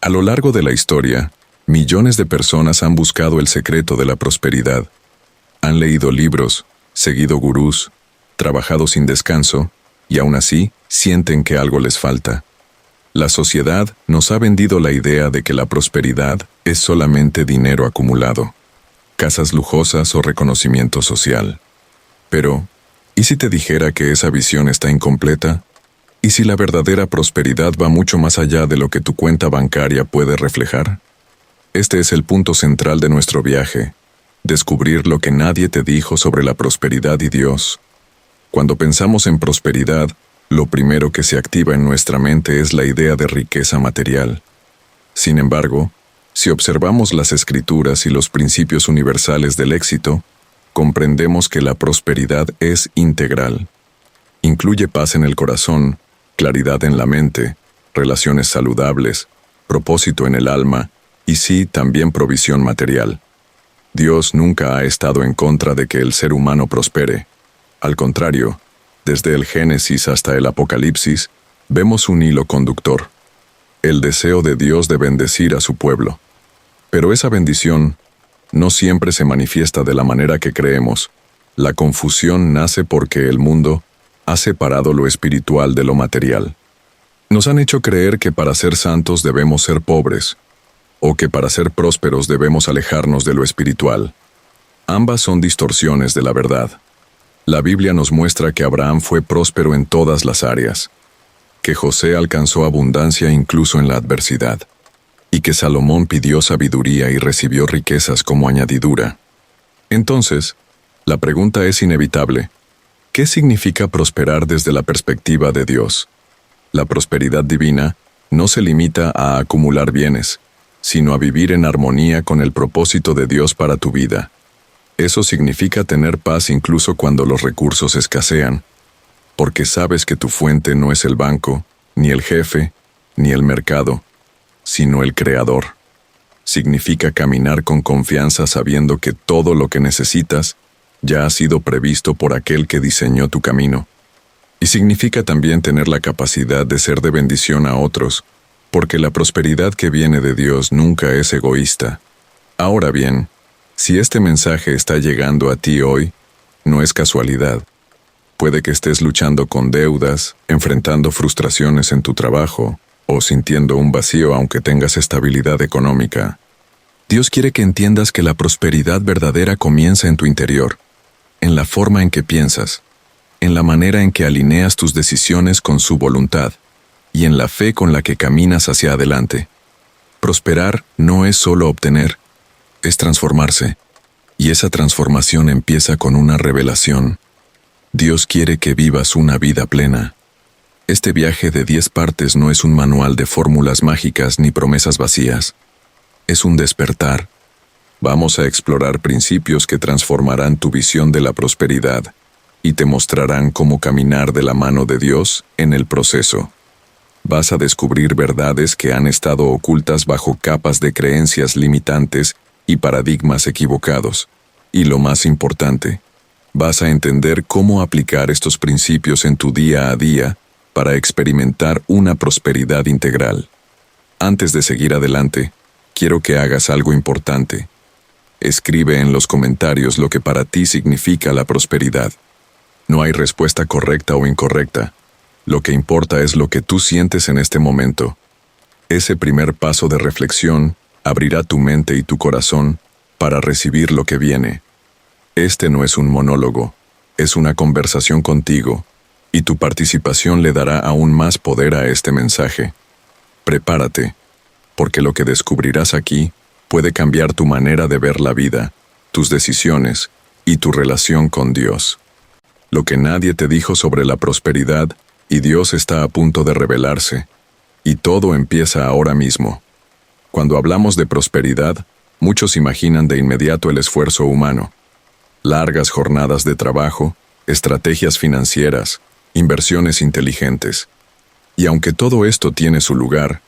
A lo largo de la historia, millones de personas han buscado el secreto de la prosperidad. Han leído libros, seguido gurús, trabajado sin descanso, y aún así sienten que algo les falta. La sociedad nos ha vendido la idea de que la prosperidad es solamente dinero acumulado, casas lujosas o reconocimiento social. Pero, ¿y si te dijera que esa visión está incompleta? ¿Y si la verdadera prosperidad va mucho más allá de lo que tu cuenta bancaria puede reflejar? Este es el punto central de nuestro viaje: descubrir lo que nadie te dijo sobre la prosperidad y Dios. Cuando pensamos en prosperidad, lo primero que se activa en nuestra mente es la idea de riqueza material. Sin embargo, si observamos las escrituras y los principios universales del éxito, comprendemos que la prosperidad es integral. Incluye paz en el corazón, claridad en la mente, relaciones saludables, propósito en el alma y sí, también provisión material. Dios nunca ha estado en contra de que el ser humano prospere. Al contrario, desde el Génesis hasta el Apocalipsis, vemos un hilo conductor: el deseo de Dios de bendecir a su pueblo. Pero esa bendición no siempre se manifiesta de la manera que creemos. La confusión nace porque el mundo ha separado lo espiritual de lo material. Nos han hecho creer que para ser santos debemos ser pobres, o que para ser prósperos debemos alejarnos de lo espiritual. Ambas son distorsiones de la verdad. La Biblia nos muestra que Abraham fue próspero en todas las áreas, que José alcanzó abundancia incluso en la adversidad, y que Salomón pidió sabiduría y recibió riquezas como añadidura. Entonces, la pregunta es inevitable: ¿qué significa prosperar desde la perspectiva de Dios? La prosperidad divina no se limita a acumular bienes, sino a vivir en armonía con el propósito de Dios para tu vida. Eso significa tener paz incluso cuando los recursos escasean, porque sabes que tu fuente no es el banco, ni el jefe, ni el mercado, sino el Creador. Significa caminar con confianza sabiendo que todo lo que necesitas ya ha sido previsto por aquel que diseñó tu camino. Y significa también tener la capacidad de ser de bendición a otros, porque la prosperidad que viene de Dios nunca es egoísta. Ahora bien, si este mensaje está llegando a ti hoy, no es casualidad. Puede que estés luchando con deudas, enfrentando frustraciones en tu trabajo, o sintiendo un vacío aunque tengas estabilidad económica. Dios quiere que entiendas que la prosperidad verdadera comienza en tu interior, en la forma en que piensas, en la manera en que alineas tus decisiones con su voluntad, y en la fe con la que caminas hacia adelante. Prosperar no es solo obtener, es transformarse, y esa transformación empieza con una revelación. Dios quiere que vivas una vida plena. Este viaje de 10 partes no es un manual de fórmulas mágicas ni promesas vacías. Es un despertar. Vamos a explorar principios que transformarán tu visión de la prosperidad y te mostrarán cómo caminar de la mano de Dios en el proceso. Vas a descubrir verdades que han estado ocultas bajo capas de creencias limitantes y paradigmas equivocados. Y lo más importante, vas a entender cómo aplicar estos principios en tu día a día para experimentar una prosperidad integral. Antes de seguir adelante, quiero que hagas algo importante. Escribe en los comentarios lo que para ti significa la prosperidad. No hay respuesta correcta o incorrecta. Lo que importa es lo que tú sientes en este momento. Ese primer paso de reflexión abrirá tu mente y tu corazón para recibir lo que viene. Este no es un monólogo, es una conversación contigo, y tu participación le dará aún más poder a este mensaje. Prepárate, porque lo que descubrirás aquí puede cambiar tu manera de ver la vida, tus decisiones y tu relación con Dios. Lo que nadie te dijo sobre la prosperidad, y Dios está a punto de revelarse, y todo empieza ahora mismo. Cuando hablamos de prosperidad, muchos imaginan de inmediato el esfuerzo humano. Largas jornadas de trabajo, estrategias financieras, inversiones inteligentes. Y aunque todo esto tiene su lugar,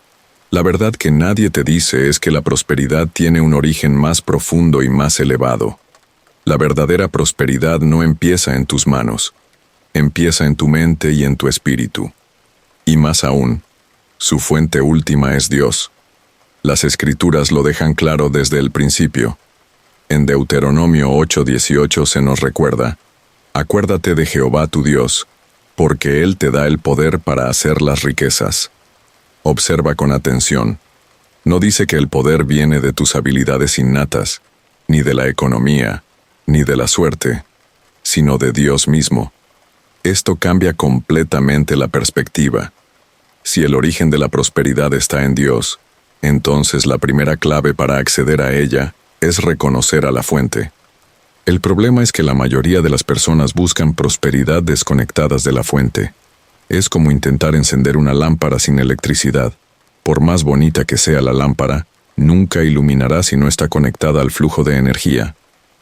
la verdad que nadie te dice es que la prosperidad tiene un origen más profundo y más elevado. La verdadera prosperidad no empieza en tus manos, empieza en tu mente y en tu espíritu. Y más aún, su fuente última es Dios. Las Escrituras lo dejan claro desde el principio. En Deuteronomio 8:18 se nos recuerda: acuérdate de Jehová tu Dios, porque Él te da el poder para hacer las riquezas. Observa con atención. No dice que el poder viene de tus habilidades innatas, ni de la economía, ni de la suerte, sino de Dios mismo. Esto cambia completamente la perspectiva. Si el origen de la prosperidad está en Dios, entonces la primera clave para acceder a ella es reconocer a la fuente. El problema es que la mayoría de las personas buscan prosperidad desconectadas de la fuente. Es como intentar encender una lámpara sin electricidad. Por más bonita que sea la lámpara, nunca iluminará si no está conectada al flujo de energía.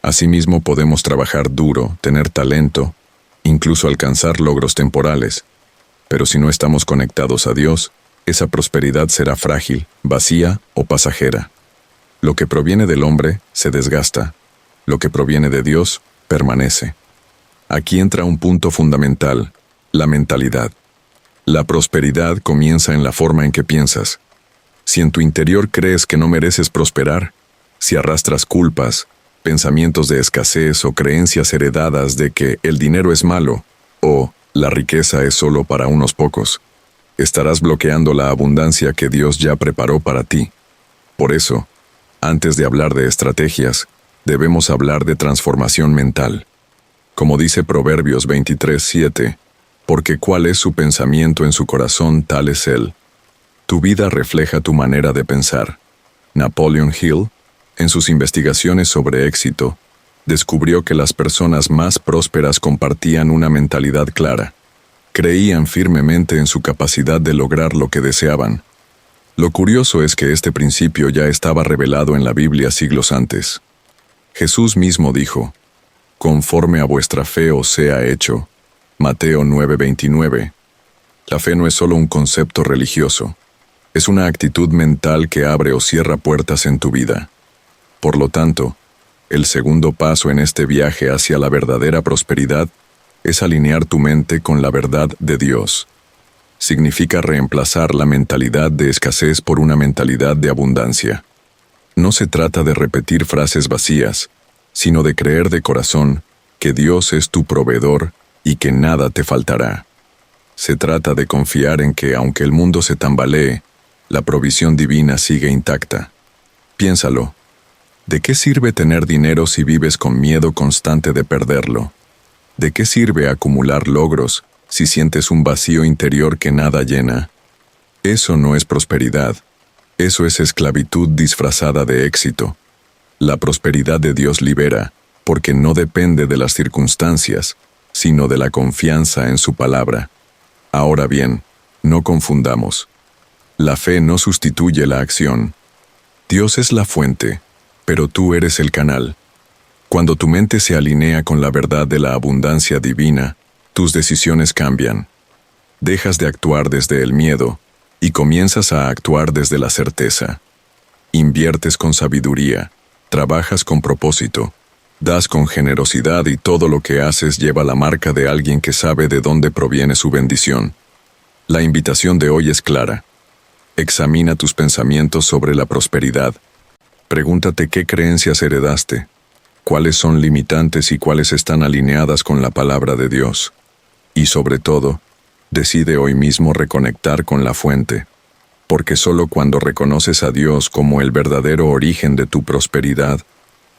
Asimismo, podemos trabajar duro, tener talento, incluso alcanzar logros temporales. Pero si no estamos conectados a Dios, esa prosperidad será frágil, vacía o pasajera. Lo que proviene del hombre se desgasta. Lo que proviene de Dios permanece. Aquí entra un punto fundamental: la mentalidad. La prosperidad comienza en la forma en que piensas. Si en tu interior crees que no mereces prosperar, si arrastras culpas, pensamientos de escasez o creencias heredadas de que el dinero es malo o la riqueza es solo para unos pocos, estarás bloqueando la abundancia que Dios ya preparó para ti. Por eso, antes de hablar de estrategias, debemos hablar de transformación mental. Como dice Proverbios 23:7, porque cuál es su pensamiento en su corazón, tal es él. Tu vida refleja tu manera de pensar. Napoleon Hill, en sus investigaciones sobre éxito, descubrió que las personas más prósperas compartían una mentalidad clara. Creían firmemente en su capacidad de lograr lo que deseaban. Lo curioso es que este principio ya estaba revelado en la Biblia siglos antes. Jesús mismo dijo: conforme a vuestra fe os sea hecho. Mateo 9:29. La fe no es solo un concepto religioso, es una actitud mental que abre o cierra puertas en tu vida. Por lo tanto, el segundo paso en este viaje hacia la verdadera prosperidad es alinear tu mente con la verdad de Dios. Significa reemplazar la mentalidad de escasez por una mentalidad de abundancia. No se trata de repetir frases vacías, sino de creer de corazón que Dios es tu proveedor y que nada te faltará. Se trata de confiar en que, aunque el mundo se tambalee, la provisión divina sigue intacta. Piénsalo. ¿De qué sirve tener dinero si vives con miedo constante de perderlo? ¿De qué sirve acumular logros si sientes un vacío interior que nada llena? Eso no es prosperidad. Eso es esclavitud disfrazada de éxito. La prosperidad de Dios libera, porque no depende de las circunstancias, sino de la confianza en su palabra. Ahora bien, no confundamos. La fe no sustituye la acción. Dios es la fuente, pero tú eres el canal. Cuando tu mente se alinea con la verdad de la abundancia divina, tus decisiones cambian. Dejas de actuar desde el miedo y comienzas a actuar desde la certeza. Inviertes con sabiduría, trabajas con propósito, das con generosidad y todo lo que haces lleva la marca de alguien que sabe de dónde proviene su bendición. La invitación de hoy es clara. Examina tus pensamientos sobre la prosperidad. Pregúntate qué creencias heredaste, cuáles son limitantes y cuáles están alineadas con la palabra de Dios. Y sobre todo, decide hoy mismo reconectar con la fuente, porque solo cuando reconoces a Dios como el verdadero origen de tu prosperidad,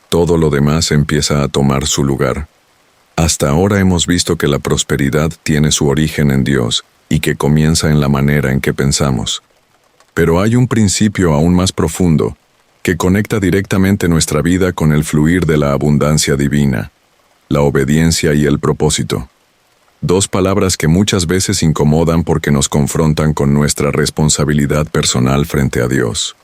todo lo demás empieza a tomar su lugar. Hasta ahora hemos visto que la prosperidad tiene su origen en Dios y que comienza en la manera en que pensamos. Pero hay un principio aún más profundo que conecta directamente nuestra vida con el fluir de la abundancia divina: la obediencia y el propósito. Dos palabras que muchas veces incomodan porque nos confrontan con nuestra responsabilidad personal frente a Dios.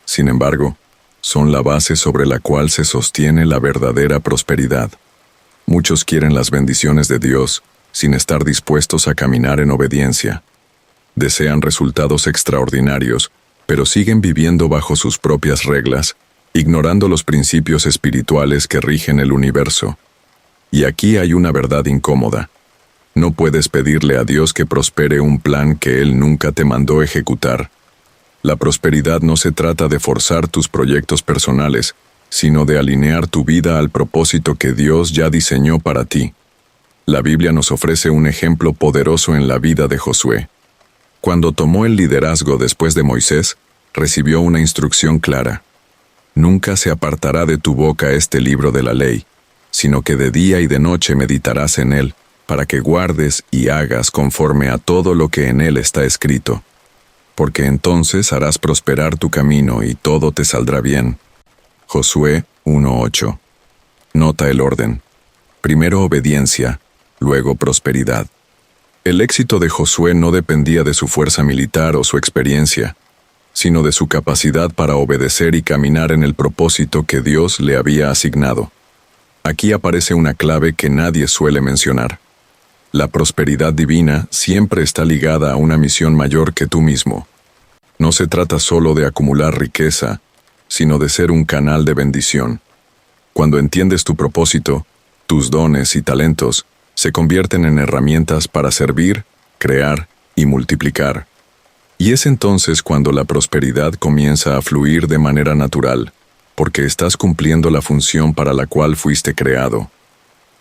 Sin embargo, son la base sobre la cual se sostiene la verdadera prosperidad. Muchos quieren las bendiciones de Dios sin estar dispuestos a caminar en obediencia. Desean resultados extraordinarios, pero siguen viviendo bajo sus propias reglas, ignorando los principios espirituales que rigen el universo. Y aquí hay una verdad incómoda. No puedes pedirle a Dios que prospere un plan que Él nunca te mandó ejecutar. La prosperidad no se trata de forzar tus proyectos personales, sino de alinear tu vida al propósito que Dios ya diseñó para ti. La Biblia nos ofrece un ejemplo poderoso en la vida de Josué. Cuando tomó el liderazgo después de Moisés, recibió una instrucción clara. Nunca se apartará de tu boca este libro de la ley, sino que de día y de noche meditarás en él, para que guardes y hagas conforme a todo lo que en él está escrito. Porque entonces harás prosperar tu camino y todo te saldrá bien. Josué 1:8. Nota el orden. Primero obediencia, luego prosperidad. El éxito de Josué no dependía de su fuerza militar o su experiencia, sino de su capacidad para obedecer y caminar en el propósito que Dios le había asignado. Aquí aparece una clave que nadie suele mencionar. La prosperidad divina siempre está ligada a una misión mayor que tú mismo. No se trata solo de acumular riqueza, sino de ser un canal de bendición. Cuando entiendes tu propósito, tus dones y talentos se convierten en herramientas para servir, crear y multiplicar. Y es entonces cuando la prosperidad comienza a fluir de manera natural, porque estás cumpliendo la función para la cual fuiste creado.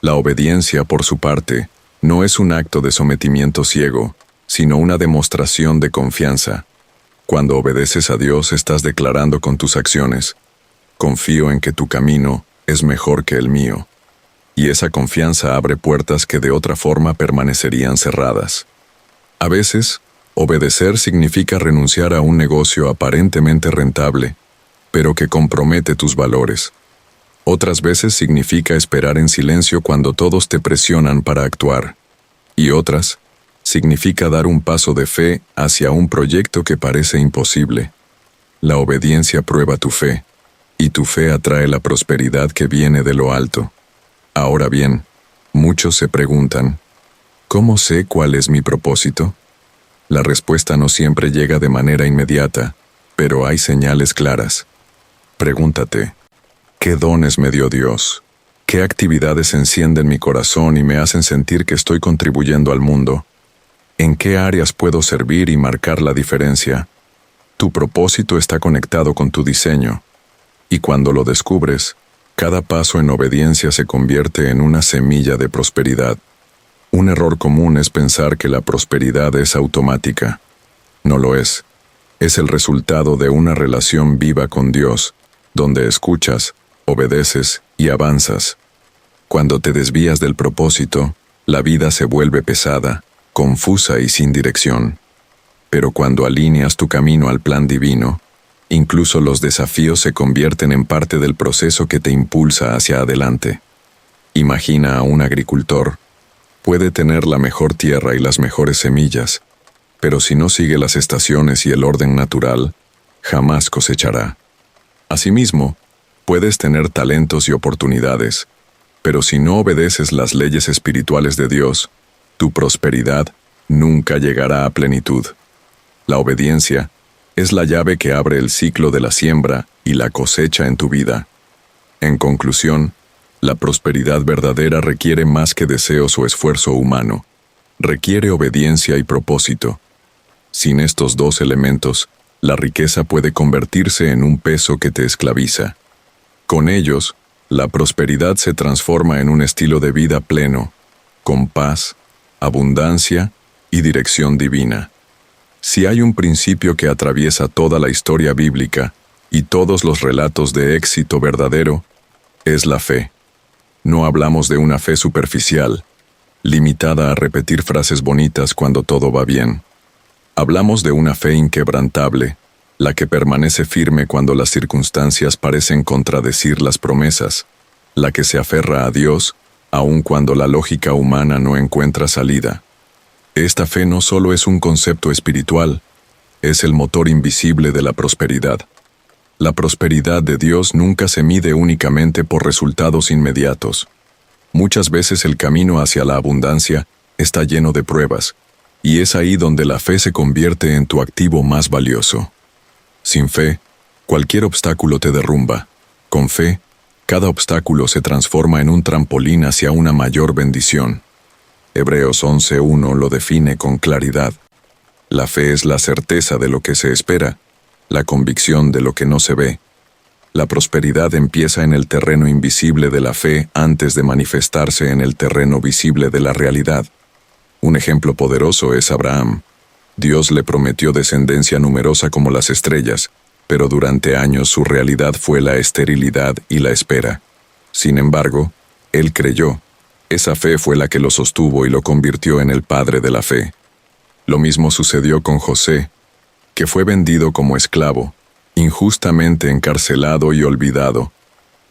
La obediencia, por su parte, no es un acto de sometimiento ciego, sino una demostración de confianza. Cuando obedeces a Dios, estás declarando con tus acciones: confío en que tu camino es mejor que el mío. Y esa confianza abre puertas que de otra forma permanecerían cerradas. A veces, obedecer significa renunciar a un negocio aparentemente rentable, pero que compromete tus valores. Otras veces significa esperar en silencio cuando todos te presionan para actuar. Y otras, significa dar un paso de fe hacia un proyecto que parece imposible. La obediencia prueba tu fe, y tu fe atrae la prosperidad que viene de lo alto. Ahora bien, muchos se preguntan, ¿cómo sé cuál es mi propósito? La respuesta no siempre llega de manera inmediata, pero hay señales claras. Pregúntate, ¿qué dones me dio Dios? ¿Qué actividades encienden mi corazón y me hacen sentir que estoy contribuyendo al mundo? ¿En qué áreas puedo servir y marcar la diferencia? Tu propósito está conectado con tu diseño, y cuando lo descubres, cada paso en obediencia se convierte en una semilla de prosperidad. Un error común es pensar que la prosperidad es automática. No lo es. Es el resultado de una relación viva con Dios, donde escuchas, obedeces y avanzas. Cuando te desvías del propósito, la vida se vuelve pesada, confusa y sin dirección. Pero cuando alineas tu camino al plan divino, incluso los desafíos se convierten en parte del proceso que te impulsa hacia adelante. Imagina a un agricultor. Puede tener la mejor tierra y las mejores semillas, pero si no sigue las estaciones y el orden natural, jamás cosechará. Asimismo, puedes tener talentos y oportunidades, pero si no obedeces las leyes espirituales de Dios, tu prosperidad nunca llegará a plenitud. La obediencia es la llave que abre el ciclo de la siembra y la cosecha en tu vida. En conclusión, la prosperidad verdadera requiere más que deseos o esfuerzo humano. Requiere obediencia y propósito. Sin estos dos elementos, la riqueza puede convertirse en un peso que te esclaviza. Con ellos, la prosperidad se transforma en un estilo de vida pleno, con paz, abundancia y dirección divina. Si hay un principio que atraviesa toda la historia bíblica y todos los relatos de éxito verdadero, es la fe. No hablamos de una fe superficial, limitada a repetir frases bonitas cuando todo va bien. Hablamos de una fe inquebrantable, la que permanece firme cuando las circunstancias parecen contradecir las promesas, la que se aferra a Dios, aun cuando la lógica humana no encuentra salida. Esta fe no solo es un concepto espiritual, es el motor invisible de la prosperidad. La prosperidad de Dios nunca se mide únicamente por resultados inmediatos. Muchas veces el camino hacia la abundancia está lleno de pruebas, y es ahí donde la fe se convierte en tu activo más valioso. Sin fe, cualquier obstáculo te derrumba. Con fe, cada obstáculo se transforma en un trampolín hacia una mayor bendición. Hebreos 11:1 lo define con claridad. La fe es la certeza de lo que se espera la convicción de lo que no se ve. La prosperidad empieza en el terreno invisible de la fe antes de manifestarse en el terreno visible de la realidad. Un ejemplo poderoso es Abraham. Dios le prometió descendencia numerosa como las estrellas, pero durante años su realidad fue la esterilidad y la espera. Sin embargo, él creyó. Esa fe fue la que lo sostuvo y lo convirtió en el padre de la fe. Lo mismo sucedió con José, que fue vendido como esclavo, injustamente encarcelado y olvidado,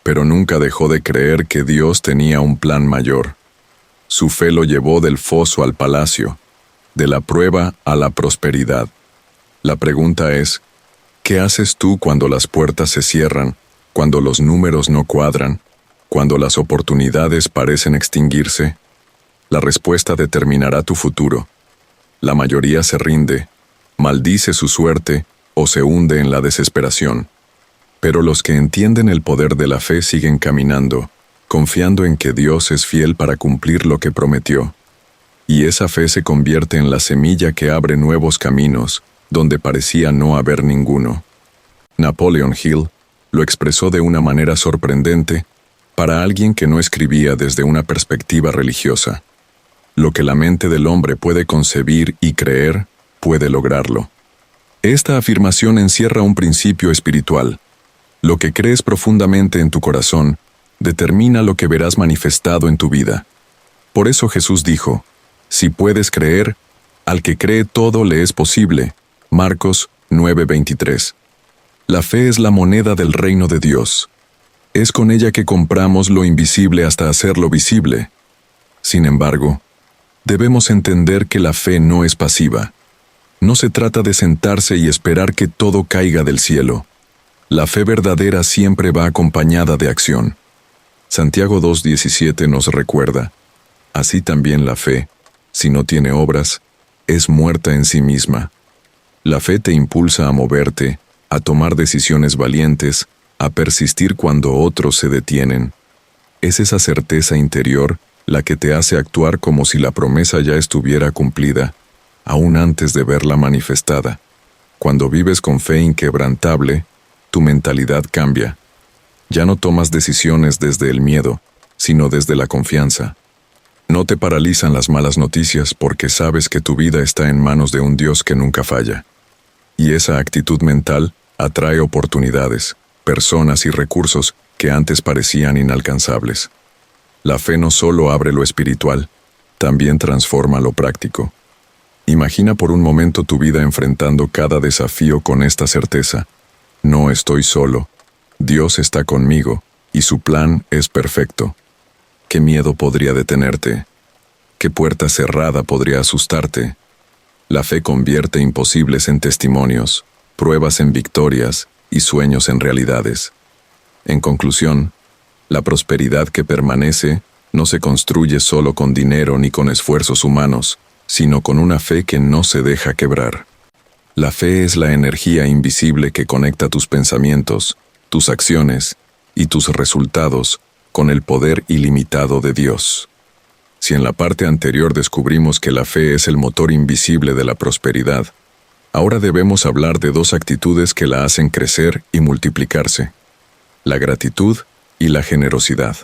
pero nunca dejó de creer que Dios tenía un plan mayor. Su fe lo llevó del foso al palacio, de la prueba a la prosperidad. La pregunta es, ¿qué haces tú cuando las puertas se cierran, cuando los números no cuadran, cuando las oportunidades parecen extinguirse? La respuesta determinará tu futuro. La mayoría se rinde, maldice su suerte o se hunde en la desesperación. Pero los que entienden el poder de la fe siguen caminando, confiando en que Dios es fiel para cumplir lo que prometió. Y esa fe se convierte en la semilla que abre nuevos caminos, donde parecía no haber ninguno. Napoleon Hill lo expresó de una manera sorprendente para alguien que no escribía desde una perspectiva religiosa. Lo que la mente del hombre puede concebir y creer, puede lograrlo. Esta afirmación encierra un principio espiritual. Lo que crees profundamente en tu corazón determina lo que verás manifestado en tu vida. Por eso Jesús dijo, si puedes creer, al que cree todo le es posible. Marcos 9:23. La fe es la moneda del reino de Dios. Es con ella que compramos lo invisible hasta hacerlo visible. Sin embargo, debemos entender que la fe no es pasiva. No se trata de sentarse y esperar que todo caiga del cielo. La fe verdadera siempre va acompañada de acción. Santiago 2:17 nos recuerda, así también la fe, si no tiene obras, es muerta en sí misma. La fe te impulsa a moverte, a tomar decisiones valientes, a persistir cuando otros se detienen. Es esa certeza interior la que te hace actuar como si la promesa ya estuviera cumplida, aún antes de verla manifestada. Cuando vives con fe inquebrantable, tu mentalidad cambia. Ya no tomas decisiones desde el miedo, sino desde la confianza. No te paralizan las malas noticias porque sabes que tu vida está en manos de un Dios que nunca falla. Y esa actitud mental atrae oportunidades, personas y recursos que antes parecían inalcanzables. La fe no solo abre lo espiritual, también transforma lo práctico. Imagina por un momento tu vida enfrentando cada desafío con esta certeza. No estoy solo. Dios está conmigo, y su plan es perfecto. ¿Qué miedo podría detenerte? ¿Qué puerta cerrada podría asustarte? La fe convierte imposibles en testimonios, pruebas en victorias y sueños en realidades. En conclusión, la prosperidad que permanece no se construye solo con dinero ni con esfuerzos humanos, sino con una fe que no se deja quebrar. La fe es la energía invisible que conecta tus pensamientos, tus acciones y tus resultados con el poder ilimitado de Dios. Si en la parte anterior descubrimos que la fe es el motor invisible de la prosperidad, ahora debemos hablar de dos actitudes que la hacen crecer y multiplicarse: la gratitud y la generosidad.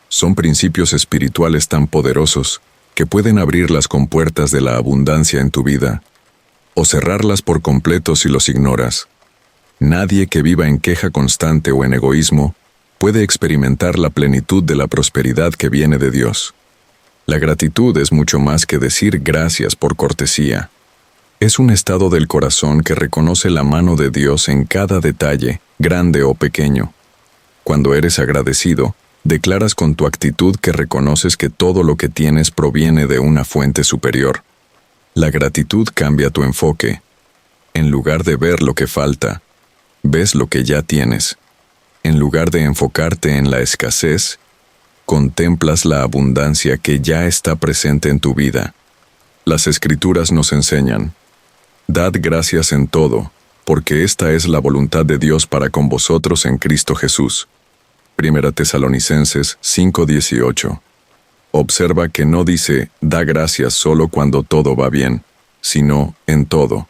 Son principios espirituales tan poderosos que pueden abrir las compuertas de la abundancia en tu vida, o cerrarlas por completo si los ignoras. Nadie que viva en queja constante o en egoísmo puede experimentar la plenitud de la prosperidad que viene de Dios. La gratitud es mucho más que decir gracias por cortesía. Es un estado del corazón que reconoce la mano de Dios en cada detalle, grande o pequeño. Cuando eres agradecido, declaras con tu actitud que reconoces que todo lo que tienes proviene de una fuente superior. La gratitud cambia tu enfoque. En lugar de ver lo que falta, ves lo que ya tienes. En lugar de enfocarte en la escasez, contemplas la abundancia que ya está presente en tu vida. Las Escrituras nos enseñan: dad gracias en todo, porque esta es la voluntad de Dios para con vosotros en Cristo Jesús. 1 Tesalonicenses 5:18. Observa que no dice, da gracias solo cuando todo va bien, sino en todo.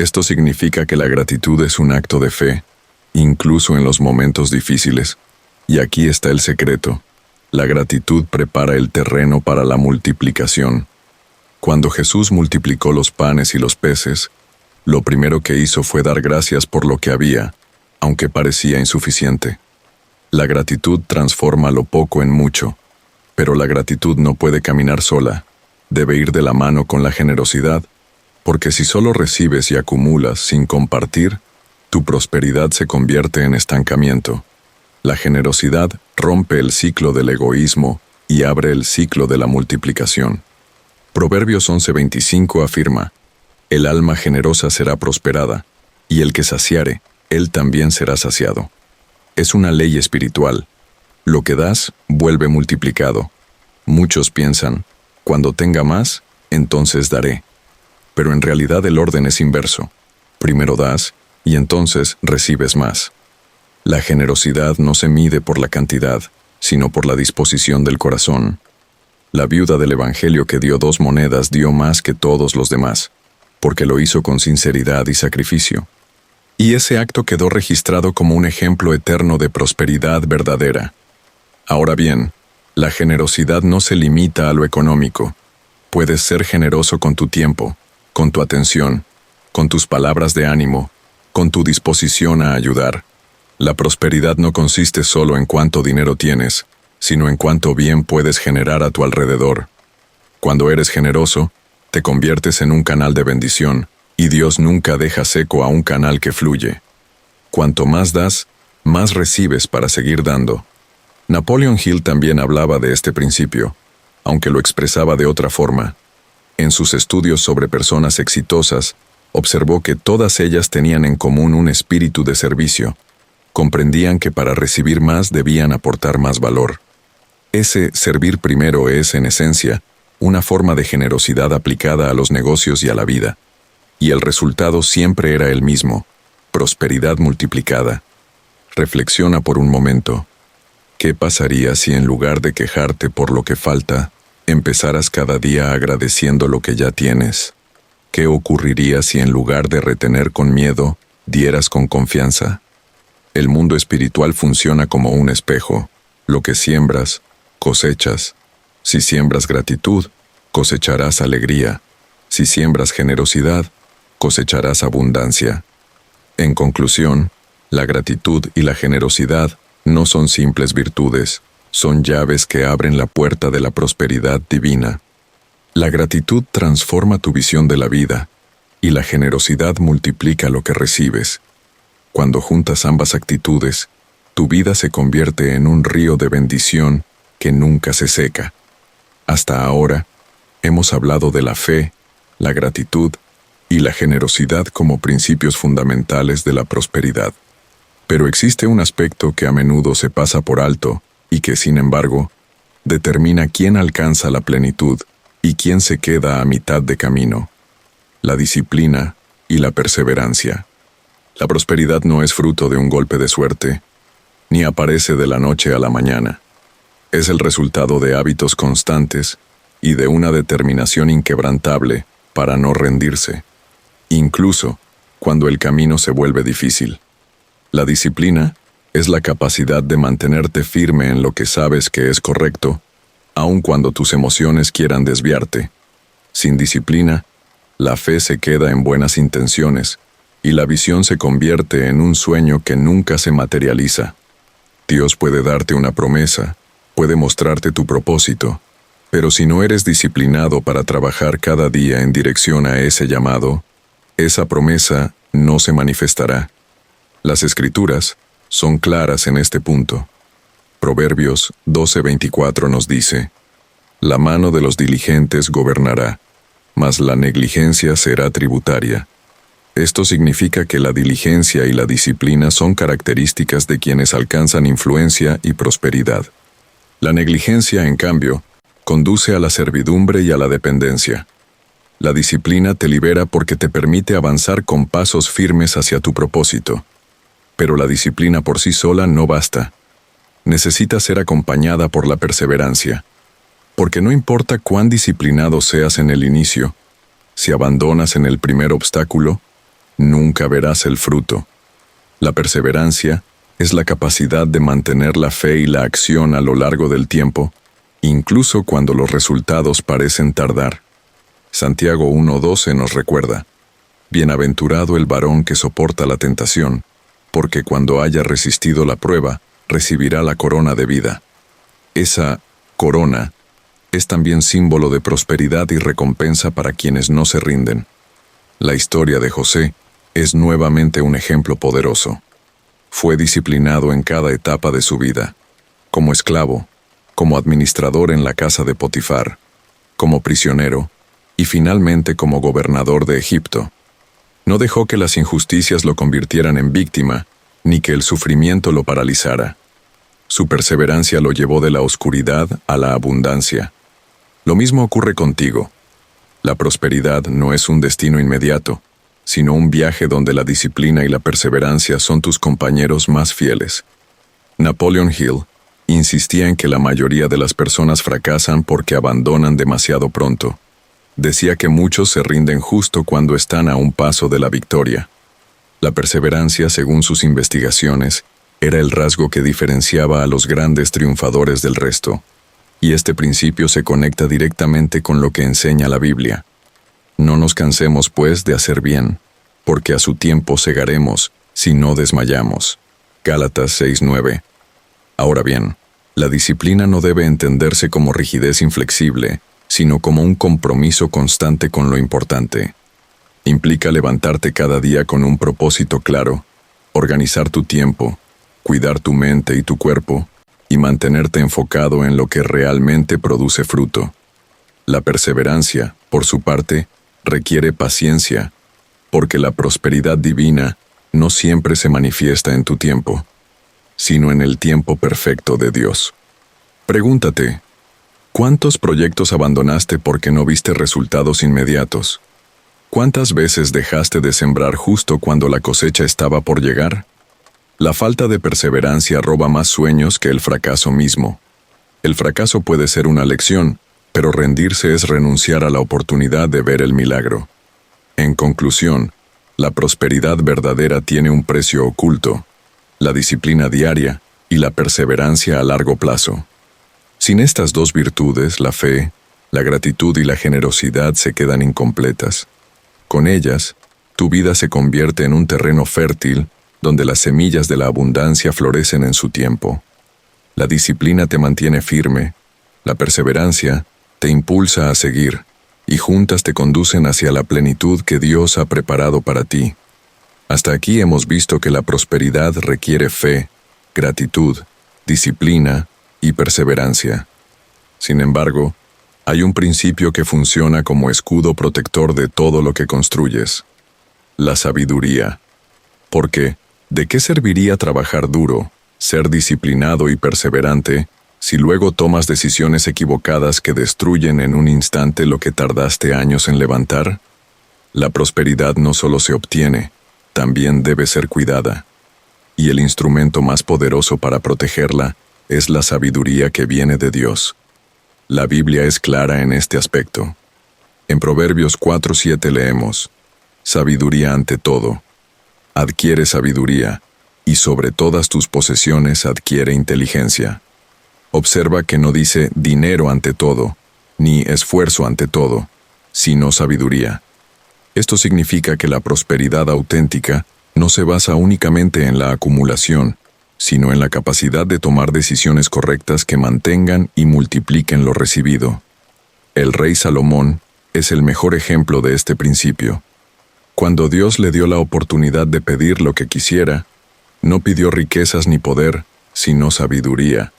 Esto significa que la gratitud es un acto de fe, incluso en los momentos difíciles. Y aquí está el secreto. La gratitud prepara el terreno para la multiplicación. Cuando Jesús multiplicó los panes y los peces, lo primero que hizo fue dar gracias por lo que había, aunque parecía insuficiente. La gratitud transforma lo poco en mucho, pero la gratitud no puede caminar sola, debe ir de la mano con la generosidad, porque si solo recibes y acumulas sin compartir, tu prosperidad se convierte en estancamiento. La generosidad rompe el ciclo del egoísmo y abre el ciclo de la multiplicación. Proverbios 11:25 afirma: el alma generosa será prosperada, y el que saciare, él también será saciado. Es una ley espiritual. Lo que das, vuelve multiplicado. Muchos piensan, cuando tenga más, entonces daré. Pero en realidad el orden es inverso. Primero das, y entonces recibes más. La generosidad no se mide por la cantidad, sino por la disposición del corazón. La viuda del Evangelio que dio 2 monedas dio más que todos los demás, porque lo hizo con sinceridad y sacrificio. Y ese acto quedó registrado como un ejemplo eterno de prosperidad verdadera. Ahora bien, la generosidad no se limita a lo económico. Puedes ser generoso con tu tiempo, con tu atención, con tus palabras de ánimo, con tu disposición a ayudar. La prosperidad no consiste solo en cuánto dinero tienes, sino en cuánto bien puedes generar a tu alrededor. Cuando eres generoso, te conviertes en un canal de bendición, y Dios nunca deja seco a un canal que fluye. Cuanto más das, más recibes para seguir dando. Napoleon Hill también hablaba de este principio, aunque lo expresaba de otra forma. En sus estudios sobre personas exitosas, observó que todas ellas tenían en común un espíritu de servicio. Comprendían que para recibir más debían aportar más valor. Ese servir primero es, en esencia, una forma de generosidad aplicada a los negocios y a la vida. Y el resultado siempre era el mismo: prosperidad multiplicada. Reflexiona por un momento. ¿Qué pasaría si en lugar de quejarte por lo que falta, empezaras cada día agradeciendo lo que ya tienes? ¿Qué ocurriría si en lugar de retener con miedo, dieras con confianza? El mundo espiritual funciona como un espejo. Lo que siembras, cosechas. Si siembras gratitud, cosecharás alegría. Si siembras generosidad, cosecharás abundancia. En conclusión, la gratitud y la generosidad no son simples virtudes, son llaves que abren la puerta de la prosperidad divina. La gratitud transforma tu visión de la vida, y la generosidad multiplica lo que recibes. Cuando juntas ambas actitudes, tu vida se convierte en un río de bendición que nunca se seca. Hasta ahora, hemos hablado de la fe, la gratitud y la generosidad como principios fundamentales de la prosperidad. Pero existe un aspecto que a menudo se pasa por alto y que, sin embargo, determina quién alcanza la plenitud y quién se queda a mitad de camino: la disciplina y la perseverancia. La prosperidad no es fruto de un golpe de suerte, ni aparece de la noche a la mañana. Es el resultado de hábitos constantes y de una determinación inquebrantable para no rendirse, incluso cuando el camino se vuelve difícil. La disciplina es la capacidad de mantenerte firme en lo que sabes que es correcto, aun cuando tus emociones quieran desviarte. Sin disciplina, la fe se queda en buenas intenciones, y la visión se convierte en un sueño que nunca se materializa. Dios puede darte una promesa, puede mostrarte tu propósito, pero si no eres disciplinado para trabajar cada día en dirección a ese llamado, esa promesa no se manifestará. Las Escrituras son claras en este punto. Proverbios 12:24 nos dice: la mano de los diligentes gobernará, mas la negligencia será tributaria. Esto significa que la diligencia y la disciplina son características de quienes alcanzan influencia y prosperidad. La negligencia, en cambio, conduce a la servidumbre y a la dependencia. La disciplina te libera porque te permite avanzar con pasos firmes hacia tu propósito. Pero la disciplina por sí sola no basta. Necesita ser acompañada por la perseverancia. Porque no importa cuán disciplinado seas en el inicio, si abandonas en el primer obstáculo, nunca verás el fruto. La perseverancia es la capacidad de mantener la fe y la acción a lo largo del tiempo, incluso cuando los resultados parecen tardar. Santiago 1:12 nos recuerda: Bienaventurado el varón que soporta la tentación, porque cuando haya resistido la prueba, recibirá la corona de vida. Esa corona es también símbolo de prosperidad y recompensa para quienes no se rinden. La historia de José es nuevamente un ejemplo poderoso. Fue disciplinado en cada etapa de su vida, como esclavo, como administrador en la casa de Potifar, como prisionero y finalmente como gobernador de Egipto. No dejó que las injusticias lo convirtieran en víctima, ni que el sufrimiento lo paralizara. Su perseverancia lo llevó de la oscuridad a la abundancia. Lo mismo ocurre contigo. La prosperidad no es un destino inmediato, sino un viaje donde la disciplina y la perseverancia son tus compañeros más fieles. Napoleon Hill insistía en que la mayoría de las personas fracasan porque abandonan demasiado pronto. Decía que muchos se rinden justo cuando están a un paso de la victoria. La perseverancia, según sus investigaciones, era el rasgo que diferenciaba a los grandes triunfadores del resto. Y este principio se conecta directamente con lo que enseña la Biblia. No nos cansemos, pues, de hacer bien, porque a su tiempo segaremos, si no desmayamos. Gálatas 6:9. Ahora bien, la disciplina no debe entenderse como rigidez inflexible, sino como un compromiso constante con lo importante. Implica levantarte cada día con un propósito claro, organizar tu tiempo, cuidar tu mente y tu cuerpo, y mantenerte enfocado en lo que realmente produce fruto. La perseverancia, por su parte, requiere paciencia, porque la prosperidad divina no siempre se manifiesta en tu tiempo, sino en el tiempo perfecto de Dios. Pregúntate, ¿cuántos proyectos abandonaste porque no viste resultados inmediatos? ¿Cuántas veces dejaste de sembrar justo cuando la cosecha estaba por llegar? La falta de perseverancia roba más sueños que el fracaso mismo. El fracaso puede ser una lección, pero rendirse es renunciar a la oportunidad de ver el milagro. En conclusión, la prosperidad verdadera tiene un precio oculto: la disciplina diaria y la perseverancia a largo plazo. Sin estas dos virtudes, la fe, la gratitud y la generosidad se quedan incompletas. Con ellas, tu vida se convierte en un terreno fértil donde las semillas de la abundancia florecen en su tiempo. La disciplina te mantiene firme, la perseverancia te impulsa a seguir, y juntas te conducen hacia la plenitud que Dios ha preparado para ti. Hasta aquí hemos visto que la prosperidad requiere fe, gratitud, disciplina y perseverancia. Sin embargo, hay un principio que funciona como escudo protector de todo lo que construyes: la sabiduría. Porque, ¿de qué serviría trabajar duro, ser disciplinado y perseverante, si luego tomas decisiones equivocadas que destruyen en un instante lo que tardaste años en levantar? La prosperidad no solo se obtiene, también debe ser cuidada. Y el instrumento más poderoso para protegerla es la sabiduría que viene de Dios. La Biblia es clara en este aspecto. En Proverbios 4:7 leemos: sabiduría ante todo. Adquiere sabiduría, y sobre todas tus posesiones adquiere inteligencia. Observa que no dice dinero ante todo, ni esfuerzo ante todo, sino sabiduría. Esto significa que la prosperidad auténtica no se basa únicamente en la acumulación, sino en la capacidad de tomar decisiones correctas que mantengan y multipliquen lo recibido. El rey Salomón es el mejor ejemplo de este principio. Cuando Dios le dio la oportunidad de pedir lo que quisiera, no pidió riquezas ni poder, sino sabiduría.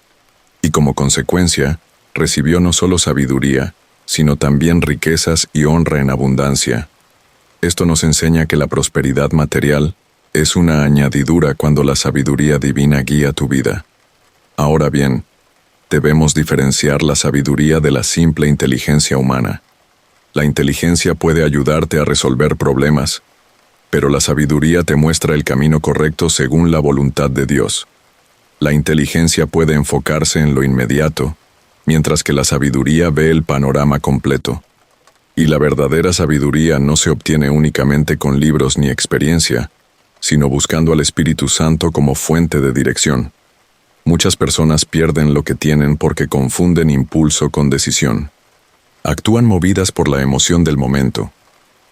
Y como consecuencia, recibió no solo sabiduría, sino también riquezas y honra en abundancia. Esto nos enseña que la prosperidad material es una añadidura cuando la sabiduría divina guía tu vida. Ahora bien, debemos diferenciar la sabiduría de la simple inteligencia humana. La inteligencia puede ayudarte a resolver problemas, pero la sabiduría te muestra el camino correcto según la voluntad de Dios. La inteligencia puede enfocarse en lo inmediato, mientras que la sabiduría ve el panorama completo. Y la verdadera sabiduría no se obtiene únicamente con libros ni experiencia, sino buscando al Espíritu Santo como fuente de dirección. Muchas personas pierden lo que tienen porque confunden impulso con decisión. Actúan movidas por la emoción del momento.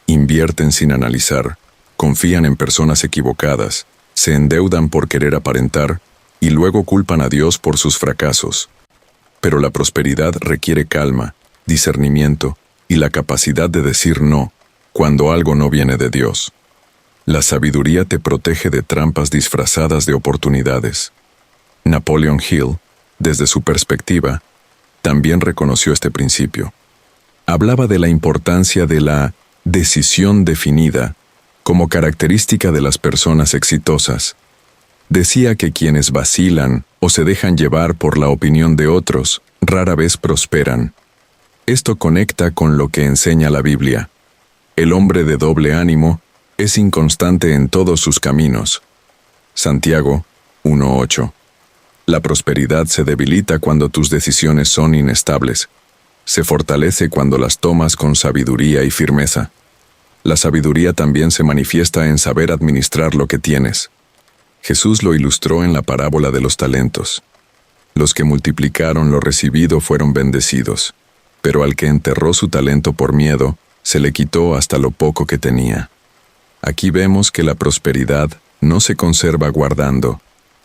Invierten sin analizar, confían en personas equivocadas, se endeudan por querer aparentar y luego culpan a Dios por sus fracasos. Pero la prosperidad requiere calma, discernimiento y la capacidad de decir no cuando algo no viene de Dios. La sabiduría te protege de trampas disfrazadas de oportunidades. Napoleon Hill, desde su perspectiva, también reconoció este principio. Hablaba de la importancia de la decisión definida como característica de las personas exitosas. Decía que quienes vacilan o se dejan llevar por la opinión de otros rara vez prosperan. Esto conecta con lo que enseña la Biblia. El hombre de doble ánimo es inconstante en todos sus caminos. Santiago 1:8. La prosperidad se debilita cuando tus decisiones son inestables. Se fortalece cuando las tomas con sabiduría y firmeza. La sabiduría también se manifiesta en saber administrar lo que tienes. Jesús lo ilustró en la parábola de los talentos. Los que multiplicaron lo recibido fueron bendecidos, pero al que enterró su talento por miedo, se le quitó hasta lo poco que tenía. Aquí vemos que la prosperidad no se conserva guardando,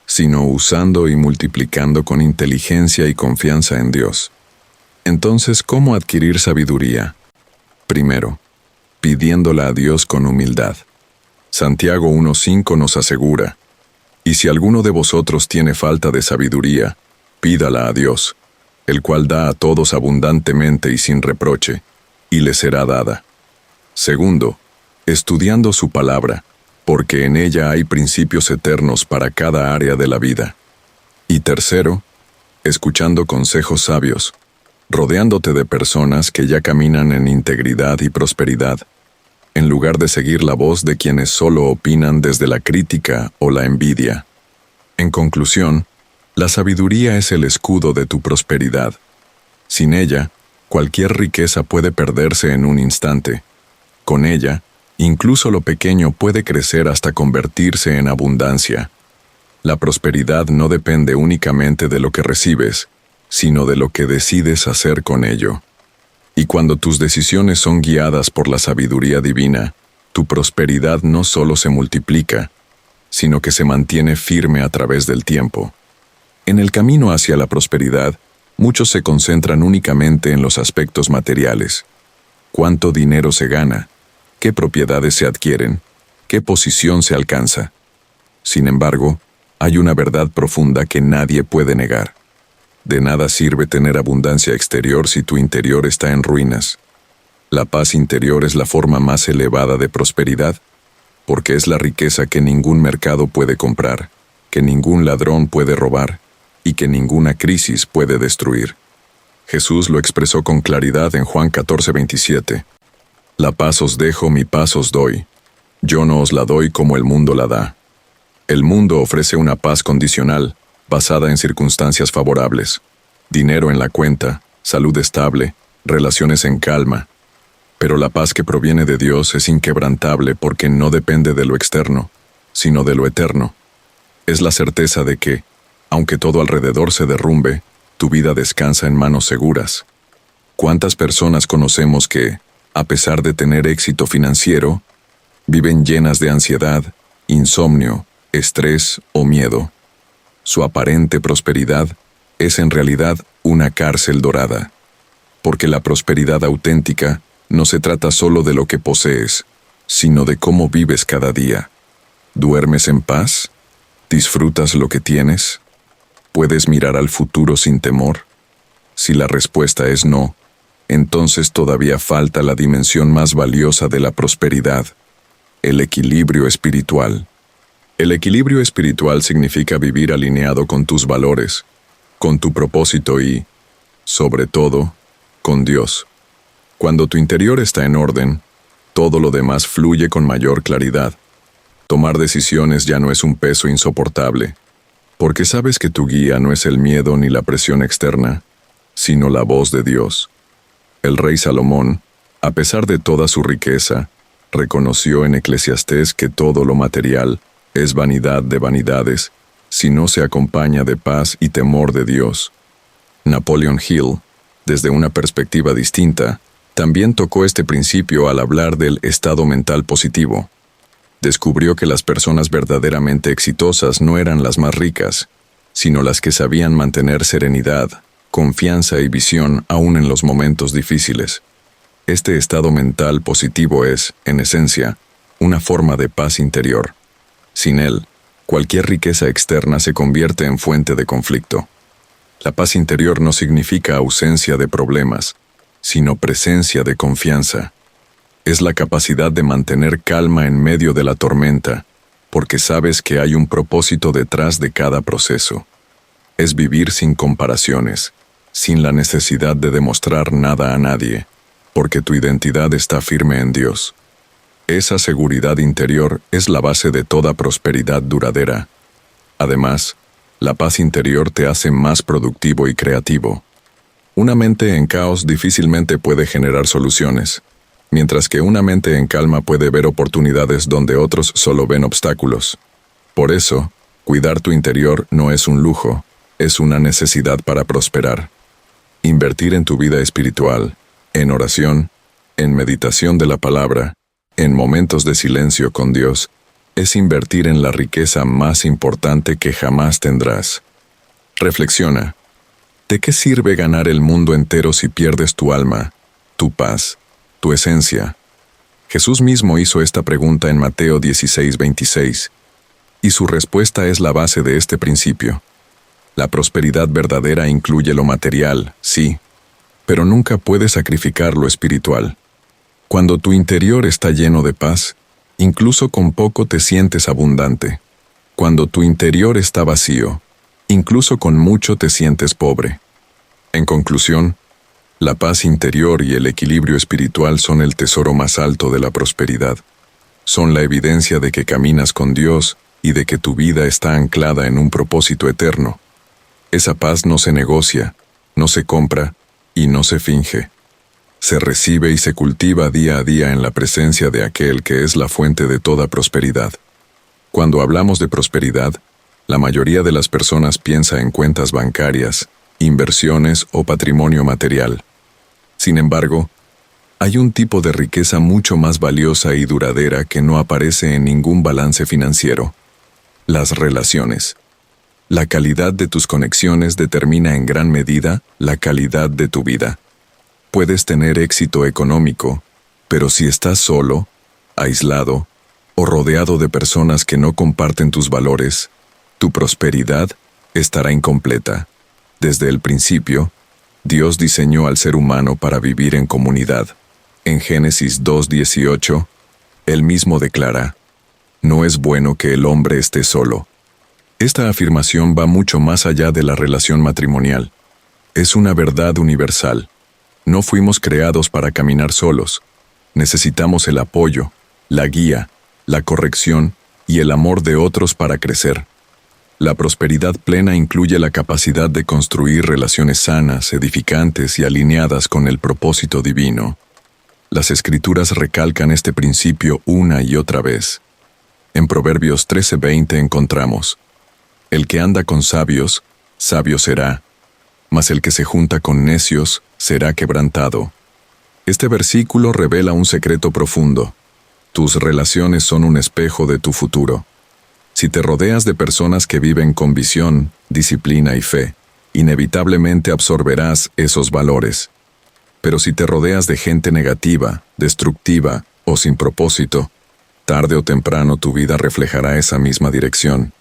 sino usando y multiplicando con inteligencia y confianza en Dios. Entonces, ¿cómo adquirir sabiduría? Primero, pidiéndola a Dios con humildad. Santiago 1:5 nos asegura: «Y si alguno de vosotros tiene falta de sabiduría, pídala a Dios, el cual da a todos abundantemente y sin reproche, y le será dada». Segundo, estudiando su palabra, porque en ella hay principios eternos para cada área de la vida. Y tercero, escuchando consejos sabios, rodeándote de personas que ya caminan en integridad y prosperidad, en lugar de seguir la voz de quienes solo opinan desde la crítica o la envidia. En conclusión, la sabiduría es el escudo de tu prosperidad. Sin ella, cualquier riqueza puede perderse en un instante. Con ella, incluso lo pequeño puede crecer hasta convertirse en abundancia. La prosperidad no depende únicamente de lo que recibes, sino de lo que decides hacer con ello. Y cuando tus decisiones son guiadas por la sabiduría divina, tu prosperidad no solo se multiplica, sino que se mantiene firme a través del tiempo. En el camino hacia la prosperidad, muchos se concentran únicamente en los aspectos materiales. ¿Cuánto dinero se gana? ¿Qué propiedades se adquieren? ¿Qué posición se alcanza? Sin embargo, hay una verdad profunda que nadie puede negar. De nada sirve tener abundancia exterior si tu interior está en ruinas. La paz interior es la forma más elevada de prosperidad, porque es la riqueza que ningún mercado puede comprar, que ningún ladrón puede robar y que ninguna crisis puede destruir. Jesús lo expresó con claridad en Juan 14:27. «La paz os dejo, mi paz os doy. Yo no os la doy como el mundo la da». El mundo ofrece una paz condicional, basada en circunstancias favorables, dinero en la cuenta, salud estable, relaciones en calma. Pero la paz que proviene de Dios es inquebrantable porque no depende de lo externo, sino de lo eterno. Es la certeza de que, aunque todo alrededor se derrumbe, tu vida descansa en manos seguras. ¿Cuántas personas conocemos que, a pesar de tener éxito financiero, viven llenas de ansiedad, insomnio, estrés o miedo? Su aparente prosperidad es en realidad una cárcel dorada, porque la prosperidad auténtica no se trata solo de lo que posees, sino de cómo vives cada día. ¿Duermes en paz? ¿Disfrutas lo que tienes? ¿Puedes mirar al futuro sin temor? Si la respuesta es no, entonces todavía falta la dimensión más valiosa de la prosperidad, el equilibrio espiritual. El equilibrio espiritual significa vivir alineado con tus valores, con tu propósito y, sobre todo, con Dios. Cuando tu interior está en orden, todo lo demás fluye con mayor claridad. Tomar decisiones ya no es un peso insoportable, porque sabes que tu guía no es el miedo ni la presión externa, sino la voz de Dios. El rey Salomón, A pesar de toda su riqueza, reconoció en Eclesiastés que todo lo material es vanidad de vanidades si no se acompaña de paz y temor de Dios. Napoleon Hill, desde una perspectiva distinta, también tocó este principio al hablar del estado mental positivo. Descubrió que las personas verdaderamente exitosas no eran las más ricas, sino las que sabían mantener serenidad, confianza y visión aún en los momentos difíciles. Este estado mental positivo es, en esencia, una forma de paz interior. Sin él, cualquier riqueza externa se convierte en fuente de conflicto. La paz interior no significa ausencia de problemas, sino presencia de confianza. Es la capacidad de mantener calma en medio de la tormenta, porque sabes que hay un propósito detrás de cada proceso. Es vivir sin comparaciones, sin la necesidad de demostrar nada a nadie, porque tu identidad está firme en Dios. Esa seguridad interior es la base de toda prosperidad duradera. Además, la paz interior te hace más productivo y creativo. Una mente en caos difícilmente puede generar soluciones, mientras que una mente en calma puede ver oportunidades donde otros solo ven obstáculos. Por eso, cuidar tu interior no es un lujo, es una necesidad para prosperar. Invertir en tu vida espiritual, en oración, en meditación de la palabra, en momentos de silencio con Dios, es invertir en la riqueza más importante que jamás tendrás. Reflexiona. ¿De qué sirve ganar el mundo entero si pierdes tu alma, tu paz, tu esencia? Jesús mismo hizo esta pregunta en Mateo 16:26, y su respuesta es la base de este principio. La prosperidad verdadera incluye lo material, sí, pero nunca puede sacrificar lo espiritual. Cuando tu interior está lleno de paz, incluso con poco te sientes abundante. Cuando tu interior está vacío, incluso con mucho te sientes pobre. En conclusión, la paz interior y el equilibrio espiritual son el tesoro más alto de la prosperidad. Son la evidencia de que caminas con Dios y de que tu vida está anclada en un propósito eterno. Esa paz no se negocia, no se compra y no se finge. Se recibe y se cultiva día a día en la presencia de aquel que es la fuente de toda prosperidad. Cuando hablamos de prosperidad, la mayoría de las personas piensa en cuentas bancarias, inversiones o patrimonio material. Sin embargo, hay un tipo de riqueza mucho más valiosa y duradera que no aparece en ningún balance financiero: las relaciones. La calidad de tus conexiones determina en gran medida la calidad de tu vida. Puedes tener éxito económico, pero si estás solo, aislado o rodeado de personas que no comparten tus valores, tu prosperidad estará incompleta. Desde el principio, Dios diseñó al ser humano para vivir en comunidad. En Génesis 2:18, Él mismo declara: «No es bueno que el hombre esté solo». Esta afirmación va mucho más allá de la relación matrimonial. Es una verdad universal. No fuimos creados para caminar solos. Necesitamos el apoyo, la guía, la corrección y el amor de otros para crecer. La prosperidad plena incluye la capacidad de construir relaciones sanas, edificantes y alineadas con el propósito divino. Las Escrituras recalcan este principio una y otra vez. En Proverbios 13:20 encontramos: «El que anda con sabios, sabio será, mas el que se junta con necios será quebrantado». Este versículo revela un secreto profundo. Tus relaciones son un espejo de tu futuro. Si te rodeas de personas que viven con visión, disciplina y fe, inevitablemente absorberás esos valores. Pero si te rodeas de gente negativa, destructiva o sin propósito, tarde o temprano tu vida reflejará esa misma dirección.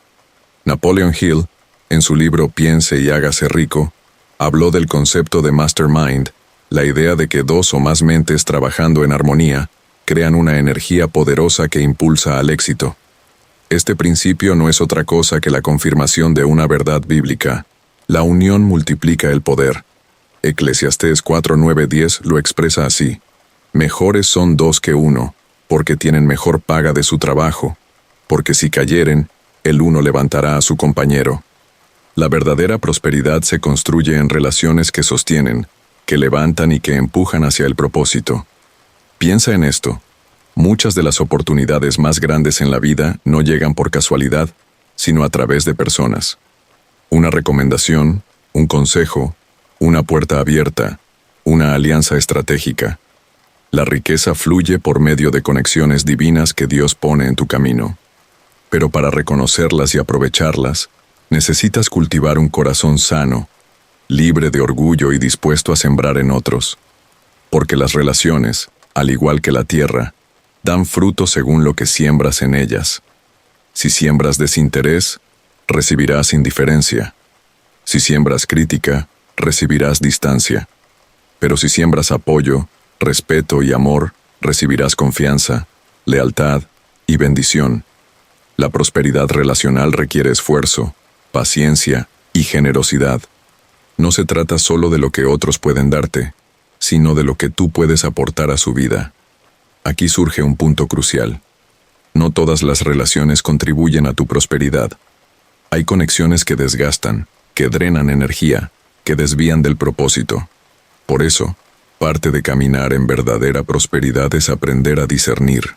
Napoleon Hill, en su libro Piense y hágase rico, habló del concepto de mastermind, la idea de que dos o más mentes trabajando en armonía crean una energía poderosa que impulsa al éxito. Este principio no es otra cosa que la confirmación de una verdad bíblica: la unión multiplica el poder. Eclesiastés 4:9-10 lo expresa así: «Mejores son dos que uno, porque tienen mejor paga de su trabajo, porque si cayeren, el uno levantará a su compañero». La verdadera prosperidad se construye en relaciones que sostienen, que levantan y que empujan hacia el propósito. Piensa en esto. Muchas de las oportunidades más grandes en la vida no llegan por casualidad, sino a través de personas. Una recomendación, un consejo, una puerta abierta, una alianza estratégica. La riqueza fluye por medio de conexiones divinas que Dios pone en tu camino. Pero para reconocerlas y aprovecharlas, necesitas cultivar un corazón sano, libre de orgullo y dispuesto a sembrar en otros. Porque las relaciones, al igual que la tierra, dan fruto según lo que siembras en ellas. Si siembras desinterés, recibirás indiferencia. Si siembras crítica, recibirás distancia. Pero si siembras apoyo, respeto y amor, recibirás confianza, lealtad y bendición. La prosperidad relacional requiere esfuerzo, paciencia y generosidad. No se trata solo de lo que otros pueden darte, sino de lo que tú puedes aportar a su vida. Aquí surge un punto crucial. No todas las relaciones contribuyen a tu prosperidad. Hay conexiones que desgastan, que drenan energía, que desvían del propósito. Por eso, parte de caminar en verdadera prosperidad es aprender a discernir.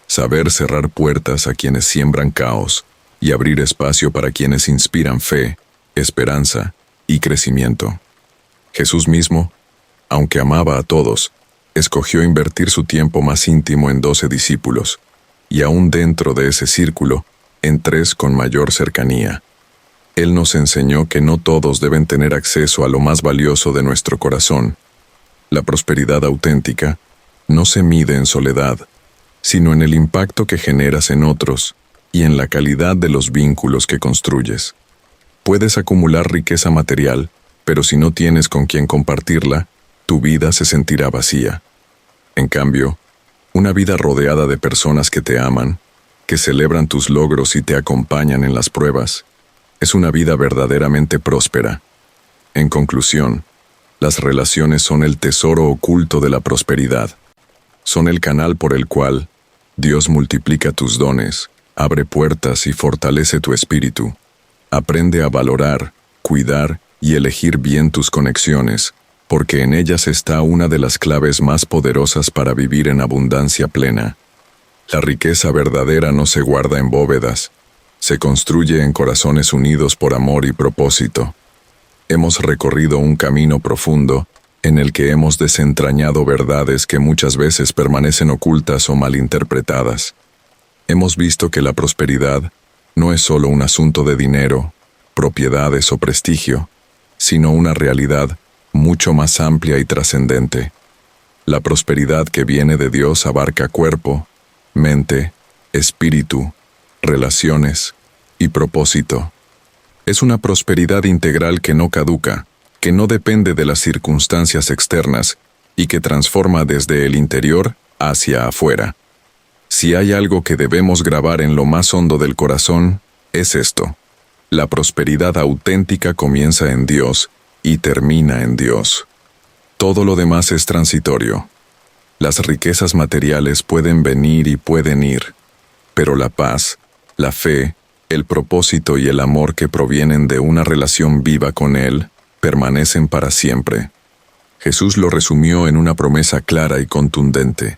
Saber cerrar puertas a quienes siembran caos y abrir espacio para quienes inspiran fe, esperanza y crecimiento. Jesús mismo, aunque amaba a todos, escogió invertir su tiempo más íntimo en 12 discípulos, y aún dentro de ese círculo, en 3 con mayor cercanía. Él nos enseñó que no todos deben tener acceso a lo más valioso de nuestro corazón. La prosperidad auténtica no se mide en soledad, sino en el impacto que generas en otros y en la calidad de los vínculos que construyes. Puedes acumular riqueza material, pero si no tienes con quien compartirla, tu vida se sentirá vacía. En cambio, una vida rodeada de personas que te aman, que celebran tus logros y te acompañan en las pruebas, es una vida verdaderamente próspera. En conclusión, las relaciones son el tesoro oculto de la prosperidad. Son el canal por el cual Dios multiplica tus dones, abre puertas y fortalece tu espíritu. Aprende a valorar, cuidar y elegir bien tus conexiones, porque en ellas está una de las claves más poderosas para vivir en abundancia plena. La riqueza verdadera no se guarda en bóvedas, se construye en corazones unidos por amor y propósito. Hemos recorrido un camino profundo en el que hemos desentrañado verdades que muchas veces permanecen ocultas o malinterpretadas. Hemos visto que la prosperidad no es solo un asunto de dinero, propiedades o prestigio, sino una realidad mucho más amplia y trascendente. La prosperidad que viene de Dios abarca cuerpo, mente, espíritu, relaciones y propósito. Es una prosperidad integral que no caduca, que no depende de las circunstancias externas y que transforma desde el interior hacia afuera. Si hay algo que debemos grabar en lo más hondo del corazón, es esto. La prosperidad auténtica comienza en Dios y termina en Dios. Todo lo demás es transitorio. Las riquezas materiales pueden venir y pueden ir, pero la paz, la fe, el propósito y el amor que provienen de una relación viva con Él permanecen para siempre. Jesús lo resumió en una promesa clara y contundente.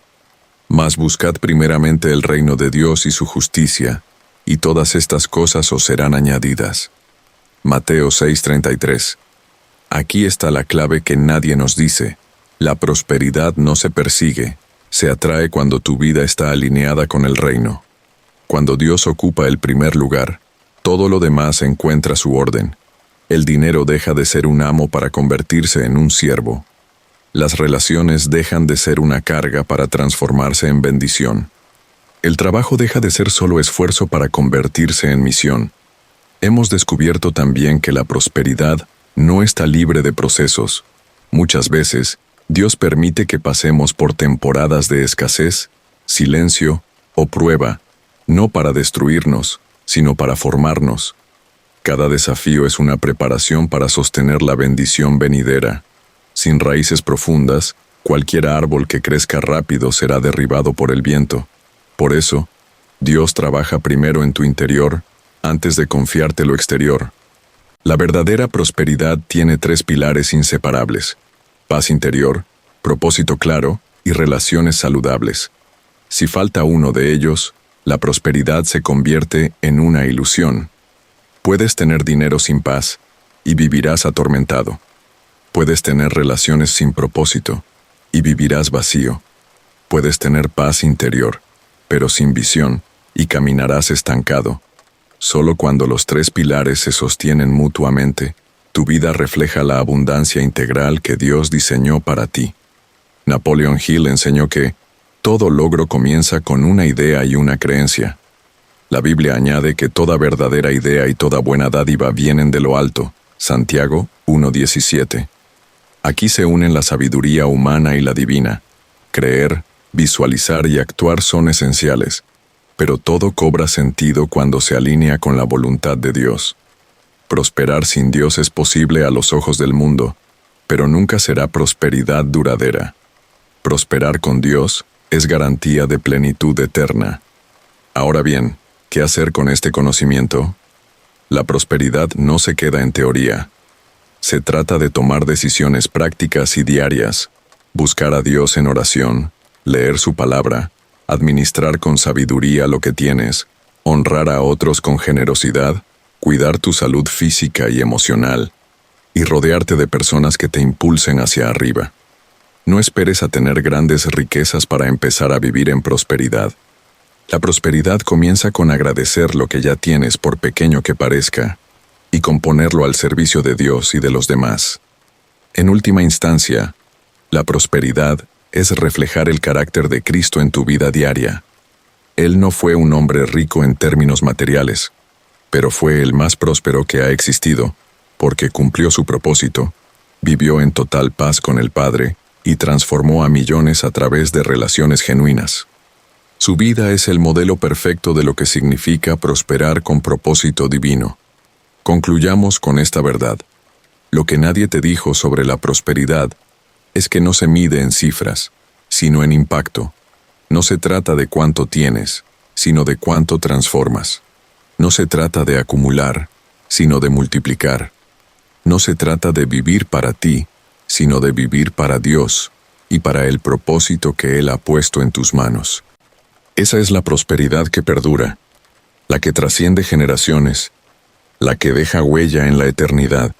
Mas buscad primeramente el reino de Dios y su justicia, y todas estas cosas os serán añadidas. Mateo 6:33. Aquí está la clave que nadie nos dice. La prosperidad no se persigue, se atrae cuando tu vida está alineada con el reino. Cuando Dios ocupa el primer lugar, todo lo demás encuentra su orden. El dinero deja de ser un amo para convertirse en un siervo. Las relaciones dejan de ser una carga para transformarse en bendición. El trabajo deja de ser solo esfuerzo para convertirse en misión. Hemos descubierto también que la prosperidad no está libre de procesos. Muchas veces, Dios permite que pasemos por temporadas de escasez, silencio o prueba, no para destruirnos, sino para formarnos. Cada desafío es una preparación para sostener la bendición venidera. Sin raíces profundas, cualquier árbol que crezca rápido será derribado por el viento. Por eso, Dios trabaja primero en tu interior, antes de confiarte lo exterior. La verdadera prosperidad tiene 3 pilares inseparables: paz interior, propósito claro y relaciones saludables. Si falta uno de ellos, la prosperidad se convierte en una ilusión. Puedes tener dinero sin paz y vivirás atormentado. Puedes tener relaciones sin propósito y vivirás vacío. Puedes tener paz interior, pero sin visión, y caminarás estancado. Solo cuando los tres pilares se sostienen mutuamente, tu vida refleja la abundancia integral que Dios diseñó para ti. Napoleon Hill enseñó que todo logro comienza con una idea y una creencia. La Biblia añade que toda verdadera idea y toda buena dádiva vienen de lo alto. Santiago 1:17. Aquí se unen la sabiduría humana y la divina. Creer, visualizar y actuar son esenciales, pero todo cobra sentido cuando se alinea con la voluntad de Dios. Prosperar sin Dios es posible a los ojos del mundo, pero nunca será prosperidad duradera. Prosperar con Dios es garantía de plenitud eterna. Ahora bien, ¿qué hacer con este conocimiento? La prosperidad no se queda en teoría. Se trata de tomar decisiones prácticas y diarias, buscar a Dios en oración, leer su palabra, administrar con sabiduría lo que tienes, honrar a otros con generosidad, cuidar tu salud física y emocional, y rodearte de personas que te impulsen hacia arriba. No esperes a tener grandes riquezas para empezar a vivir en prosperidad. La prosperidad comienza con agradecer lo que ya tienes, por pequeño que parezca, y con ponerlo al servicio de Dios y de los demás. En última instancia, la prosperidad es reflejar el carácter de Cristo en tu vida diaria. Él no fue un hombre rico en términos materiales, pero fue el más próspero que ha existido, porque cumplió su propósito, vivió en total paz con el Padre y transformó a millones a través de relaciones genuinas. Su vida es el modelo perfecto de lo que significa prosperar con propósito divino. Concluyamos con esta verdad. Lo que nadie te dijo sobre la prosperidad es que no se mide en cifras, sino en impacto. No se trata de cuánto tienes, sino de cuánto transformas. No se trata de acumular, sino de multiplicar. No se trata de vivir para ti, sino de vivir para Dios y para el propósito que Él ha puesto en tus manos. Esa es la prosperidad que perdura, la que trasciende generaciones, la que deja huella en la eternidad.